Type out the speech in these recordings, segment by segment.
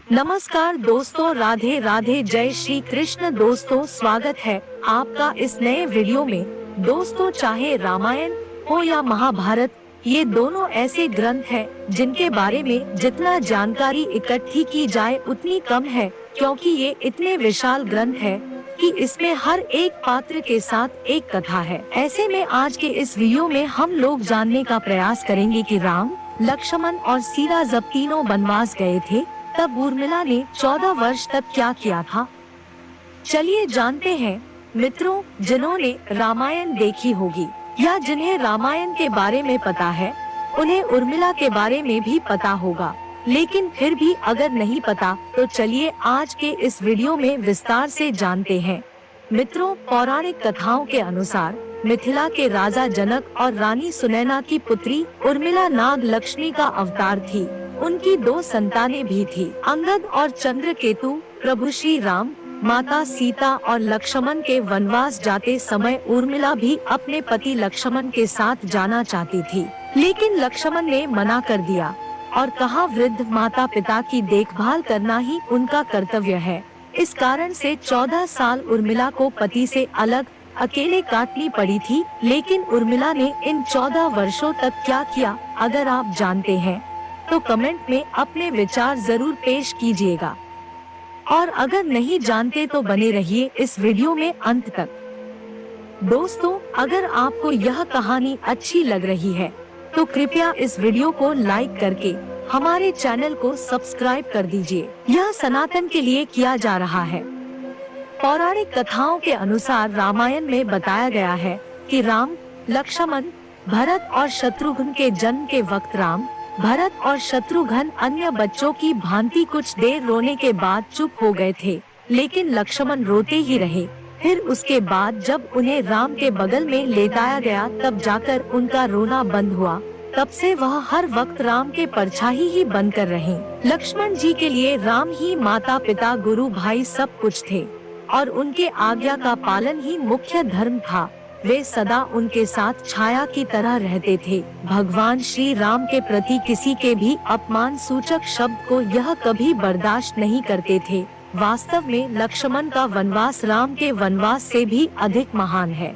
नमस्कार दोस्तों, राधे राधे, जय श्री कृष्ण। दोस्तों, स्वागत है आपका इस नए वीडियो में। दोस्तों, चाहे रामायण हो या महाभारत, ये दोनों ऐसे ग्रंथ हैं जिनके बारे में जितना जानकारी इकट्ठी की जाए उतनी कम है, क्योंकि ये इतने विशाल ग्रंथ है कि इसमें हर एक पात्र के साथ एक कथा है। ऐसे में आज के इस वीडियो में हम लोग जानने का प्रयास करेंगे कि राम, लक्ष्मण और सीता जब तीनों वनवास गए थे तब उर्मिला ने 14 वर्ष तक क्या किया था। चलिए जानते हैं। मित्रों, जिन्होंने रामायण देखी होगी या जिन्हें रामायण के बारे में पता है, उन्हें उर्मिला के बारे में भी पता होगा। लेकिन फिर भी अगर नहीं पता तो चलिए आज के इस वीडियो में विस्तार से जानते हैं। मित्रों, पौराणिक कथाओं के अनुसार मिथिला के राजा जनक और रानी सुनैना की पुत्री उर्मिला नाग लक्ष्मी का अवतार थी। उनकी 2 संतानें भी थी, अंगद और चंद्रकेतु। प्रभु श्री राम, माता सीता और लक्ष्मण के वनवास जाते समय उर्मिला भी अपने पति लक्ष्मण के साथ जाना चाहती थी, लेकिन लक्ष्मण ने मना कर दिया और कहा वृद्ध माता पिता की देखभाल करना ही उनका कर्तव्य है। इस कारण से 14 साल उर्मिला को पति से अलग अकेले काटनी पड़ी थी। लेकिन उर्मिला ने इन 14 वर्षों तक क्या किया, अगर आप जानते हैं तो कमेंट में अपने विचार जरूर पेश कीजिएगा, और अगर नहीं जानते तो बने रहिए इस वीडियो में अंत तक। दोस्तों, अगर आपको यह कहानी अच्छी लग रही है तो कृपया इस वीडियो को लाइक करके हमारे चैनल को सब्सक्राइब कर दीजिए। यह सनातन के लिए किया जा रहा है। पौराणिक कथाओं के अनुसार रामायण में बताया गया है कि राम, लक्ष्मण, भरत और शत्रुघ्न के जन्म के वक्त राम, भरत और शत्रुघ्न अन्य बच्चों की भांति कुछ देर रोने के बाद चुप हो गए थे, लेकिन लक्ष्मण रोते ही रहे। फिर उसके बाद जब उन्हें राम के बगल में लेटाया गया तब जाकर उनका रोना बंद हुआ। तब से वह हर वक्त राम के परछाई ही बनकर रहे। लक्ष्मण जी के लिए राम ही माता पिता, गुरु, भाई सब कुछ थे और उनके आज्ञा का पालन ही मुख्य धर्म था। वे सदा उनके साथ छाया की तरह रहते थे। भगवान श्री राम के प्रति किसी के भी अपमान सूचक शब्द को यह कभी बर्दाश्त नहीं करते थे। वास्तव में लक्ष्मण का वनवास राम के वनवास से भी अधिक महान है।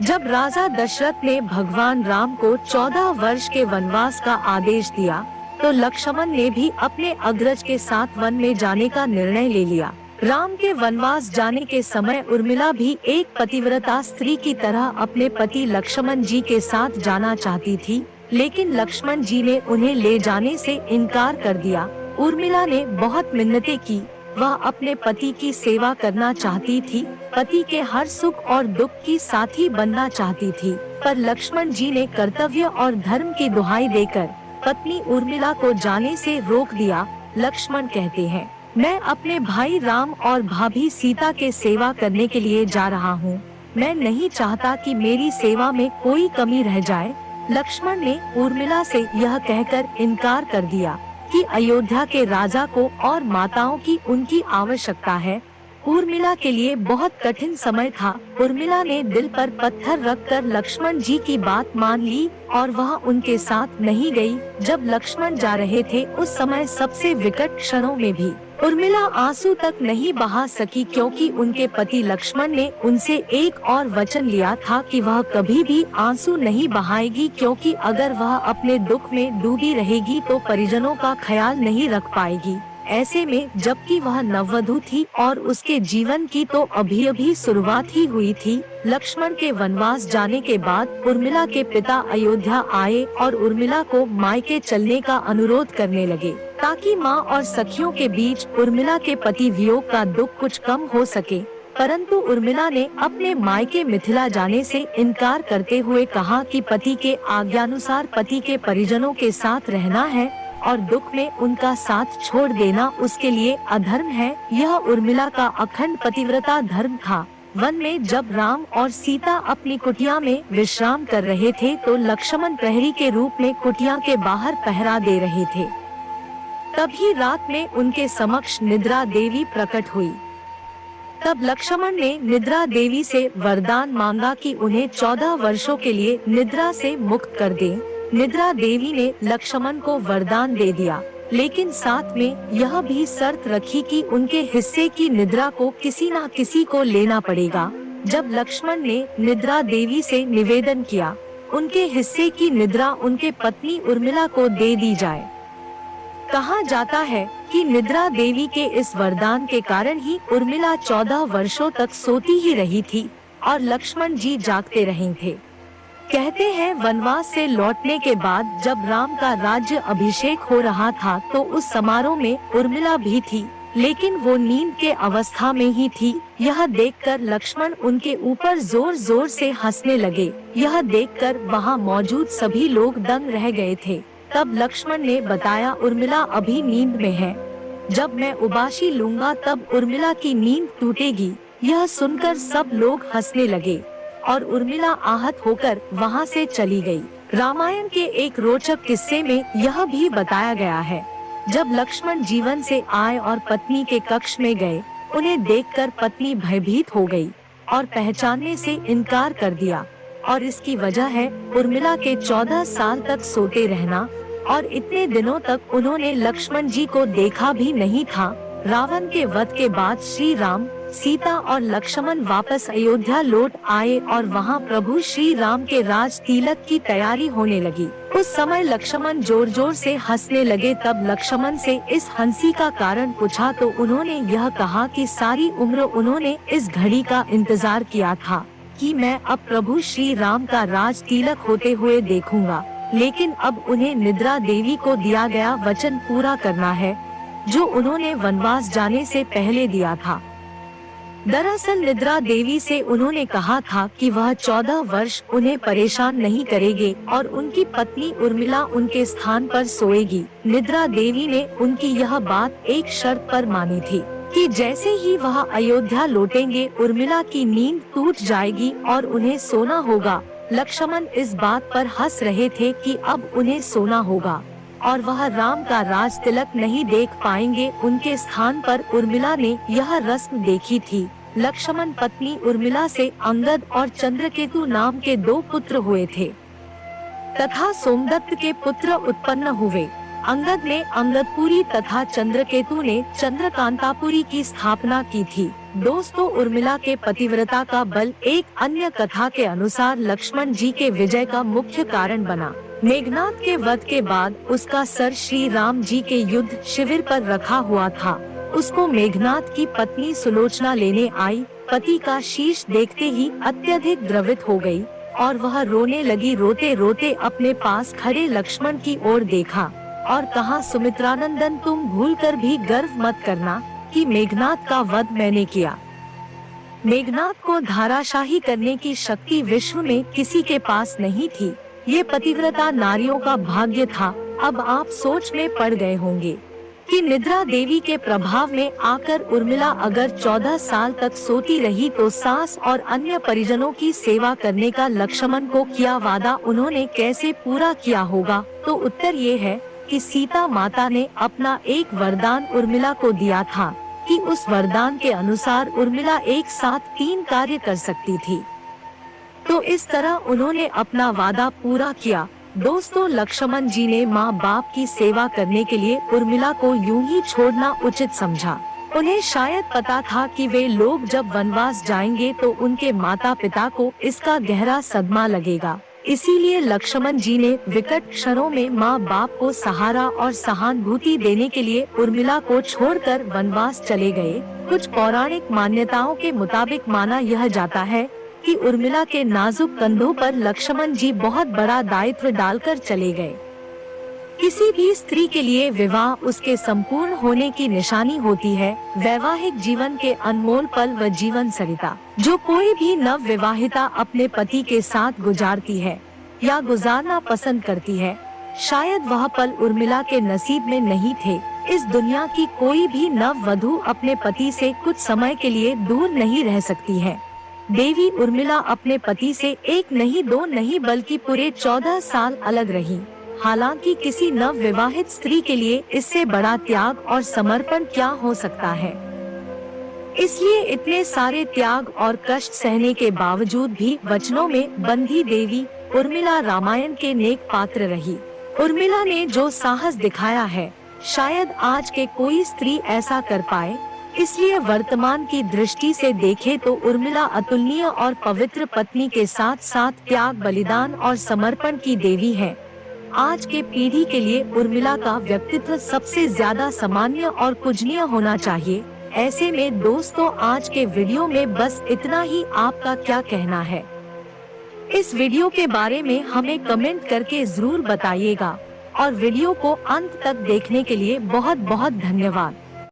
जब राजा दशरथ ने भगवान राम को 14 वर्ष के वनवास का आदेश दिया तो लक्ष्मण ने भी अपने अग्रज के साथ वन में जाने का निर्णय ले लिया। राम के वनवास जाने के समय उर्मिला भी एक पतिव्रता स्त्री की तरह अपने पति लक्ष्मण जी के साथ जाना चाहती थी, लेकिन लक्ष्मण जी ने उन्हें ले जाने से इनकार कर दिया। उर्मिला ने बहुत मिन्नतें की, वह अपने पति की सेवा करना चाहती थी, पति के हर सुख और दुख की साथी बनना चाहती थी, पर लक्ष्मण जी ने कर्तव्य और धर्म की दुहाई देकर पत्नी उर्मिला को जाने से रोक दिया। लक्ष्मण कहते हैं, मैं अपने भाई राम और भाभी सीता के सेवा करने के लिए जा रहा हूँ। मैं नहीं चाहता कि मेरी सेवा में कोई कमी रह जाए। लक्ष्मण ने उर्मिला से यह कहकर इनकार कर दिया कि अयोध्या के राजा को और माताओं की उनकी आवश्यकता है। उर्मिला के लिए बहुत कठिन समय था। उर्मिला ने दिल पर पत्थर रखकर लक्ष्मण जी की बात मान ली और वह उनके साथ नहीं गई। जब लक्ष्मण जा रहे थे उस समय सबसे विकट क्षणों में भी उर्मिला आंसू तक नहीं बहा सकी, क्योंकि उनके पति लक्ष्मण ने उनसे एक और वचन लिया था कि वह कभी भी आंसू नहीं बहाएगी, क्योंकि अगर वह अपने दुख में डूबी रहेगी तो परिजनों का ख्याल नहीं रख पाएगी। ऐसे में जबकि वह नववधू थी और उसके जीवन की तो अभी शुरुआत ही हुई थी। लक्ष्मण के वनवास जाने के बाद उर्मिला के पिता अयोध्या आए और उर्मिला को मायके चलने का अनुरोध करने लगे, ताकि माँ और सखियों के बीच उर्मिला के पति वियोग का दुख कुछ कम हो सके। परंतु उर्मिला ने अपने मायके मिथिला जाने से इनकार करते हुए कहा कि पति के आज्ञानुसार पति के परिजनों के साथ रहना है और दुख में उनका साथ छोड़ देना उसके लिए अधर्म है। यह उर्मिला का अखंड पतिव्रता धर्म था। वन में जब राम और सीता अपनी कुटिया में विश्राम कर रहे थे तो लक्ष्मण प्रहरी के रूप में कुटिया के बाहर पहरा दे रहे थे। तभी रात में उनके समक्ष निद्रा देवी प्रकट हुई। तब लक्ष्मण ने निद्रा देवी से वरदान मांगा कि उन्हें 14 वर्षों के लिए निद्रा से मुक्त कर दे। निद्रा देवी ने लक्ष्मण को वरदान दे दिया लेकिन साथ में यह भी शर्त रखी कि उनके हिस्से की निद्रा को किसी न किसी को लेना पड़ेगा। जब लक्ष्मण ने निद्रा देवी से निवेदन किया, उनके हिस्से की निद्रा उनके पत्नी उर्मिला को दे दी जाए। कहा जाता है कि निद्रा देवी के इस वरदान के कारण ही उर्मिला 14 वर्षों तक सोती ही रही थी और लक्ष्मण जी जागते रहे थे। कहते हैं वनवास से लौटने के बाद जब राम का राज्य अभिषेक हो रहा था तो उस समारोह में उर्मिला भी थी, लेकिन वो नींद के अवस्था में ही थी। यह देखकर लक्ष्मण उनके ऊपर जोर जोर से हंसने लगे। यह देखकर वहाँ मौजूद सभी लोग दंग रह गए थे। तब लक्ष्मण ने बताया, उर्मिला अभी नींद में है, जब मैं उबाशी लूंगा तब उर्मिला की नींद टूटेगी। यह सुनकर सब लोग हंसने लगे और उर्मिला आहत होकर वहाँ से चली गई। रामायण के एक रोचक किस्से में यह भी बताया गया है, जब लक्ष्मण जीवन से आए और पत्नी के कक्ष में गए, उन्हें देखकर पत्नी भयभीत हो गई और पहचानने से इनकार कर दिया। और इसकी वजह है उर्मिला के 14 साल तक सोते रहना, और इतने दिनों तक उन्होंने लक्ष्मण जी को देखा भी नहीं था। रावण के वध के बाद श्री राम, सीता और लक्ष्मण वापस अयोध्या लौट आए और वहां प्रभु श्री राम के राज तिलक की तैयारी होने लगी। उस समय लक्ष्मण जोर जोर से हंसने लगे। तब लक्ष्मण से इस हंसी का कारण पूछा तो उन्होंने यह कहा कि सारी उम्र उन्होंने इस घड़ी का इंतजार किया था कि मैं अब प्रभु श्री राम का राज तिलक होते हुए देखूंगा, लेकिन अब उन्हें निद्रा देवी को दिया गया वचन पूरा करना है जो उन्होंने वनवास जाने से पहले दिया था। दरअसल निद्रा देवी से उन्होंने कहा था कि वह 14 वर्ष उन्हें परेशान नहीं करेंगे और उनकी पत्नी उर्मिला उनके स्थान पर सोएगी। निद्रा देवी ने उनकी यह बात एक शर्त पर मानी थी कि जैसे ही वह अयोध्या लौटेंगे उर्मिला की नींद टूट जाएगी और उन्हें सोना होगा। लक्ष्मण इस बात पर हंस रहे थे कि अब उन्हें सोना होगा और वह राम का राज तिलक नहीं देख पाएंगे। उनके स्थान पर उर्मिला ने यह रस्म देखी थी। लक्ष्मण पत्नी उर्मिला से अंगद और चंद्रकेतु नाम के 2 पुत्र हुए थे तथा सोमदत्त के पुत्र उत्पन्न हुए। अंगद ने अंगदपुरी तथा चंद्रकेतु ने चंद्रकांतापुरी की स्थापना की थी। दोस्तों, उर्मिला के पतिव्रता का बल एक अन्य कथा के अनुसार लक्ष्मण जी के विजय का मुख्य कारण बना। मेघनाद के वध के बाद उसका सर श्री राम जी के युद्ध शिविर पर रखा हुआ था। उसको मेघनाद की पत्नी सुलोचना लेने आई। पति का शीश देखते ही अत्यधिक द्रवित हो गई और वह रोने लगी। रोते रोते अपने पास खड़े लक्ष्मण की ओर देखा और कहा, सुमित्रानंदन, तुम भूलकर भी गर्व मत करना कि मेघनाद का वध मैंने किया। मेघनाद को धाराशाही करने की शक्ति विश्व में किसी के पास नहीं थी। ये पतिव्रता नारियों का भाग्य था। अब आप सोच में पड़ गए होंगे कि निद्रा देवी के प्रभाव में आकर उर्मिला अगर 14 साल तक सोती रही तो सास और अन्य परिजनों की सेवा करने का लक्ष्मण को किया वादा उन्होंने कैसे पूरा किया होगा। तो उत्तर ये है कि सीता माता ने अपना एक वरदान उर्मिला को दिया था कि उस वरदान के अनुसार उर्मिला एक साथ 3 कार्य कर सकती थी। तो इस तरह उन्होंने अपना वादा पूरा किया। दोस्तों, लक्ष्मण जी ने माँ बाप की सेवा करने के लिए उर्मिला को यूं ही छोड़ना उचित समझा। उन्हें शायद पता था कि वे लोग जब वनवास जाएंगे तो उनके माता पिता को इसका गहरा सदमा लगेगा। इसीलिए लक्ष्मण जी ने विकट क्षणों में माँ बाप को सहारा और सहानुभूति देने के लिए उर्मिला को छोड़कर वनवास चले गए। कुछ पौराणिक मान्यताओं के मुताबिक माना यह जाता है कि उर्मिला के नाजुक कंधों पर लक्ष्मण जी बहुत बड़ा दायित्व डालकर चले गए। किसी भी स्त्री के लिए विवाह उसके संपूर्ण होने की निशानी होती है। वैवाहिक जीवन के अनमोल पल व जीवन सरिता जो कोई भी नव विवाहिता अपने पति के साथ गुजारती है या गुजारना पसंद करती है, शायद वह पल उर्मिला के नसीब में नहीं थे। इस दुनिया की कोई भी नव वधू अपने पति से कुछ समय के लिए दूर नहीं रह सकती है। देवी उर्मिला अपने पति से 1 नहीं 2 नहीं बल्कि पूरे 14 साल अलग रही। हालांकि किसी नव विवाहित स्त्री के लिए इससे बड़ा त्याग और समर्पण क्या हो सकता है। इसलिए इतने सारे त्याग और कष्ट सहने के बावजूद भी वचनों में बंधी देवी उर्मिला रामायण के नेक पात्र रही। उर्मिला ने जो साहस दिखाया है शायद आज के कोई स्त्री ऐसा कर पाए, इसलिए वर्तमान की दृष्टि से देखें तो उर्मिला अतुलनीय और पवित्र पत्नी के साथ साथ त्याग, बलिदान और समर्पण की देवी है। आज के पीढ़ी के लिए उर्मिला का व्यक्तित्व सबसे ज्यादा सामान्य और पूजनीय होना चाहिए। ऐसे में दोस्तों, आज के वीडियो में बस इतना ही। आपका क्या कहना है इस वीडियो के बारे में हमें कमेंट करके जरूर बताइएगा और वीडियो को अंत तक देखने के लिए बहुत बहुत धन्यवाद।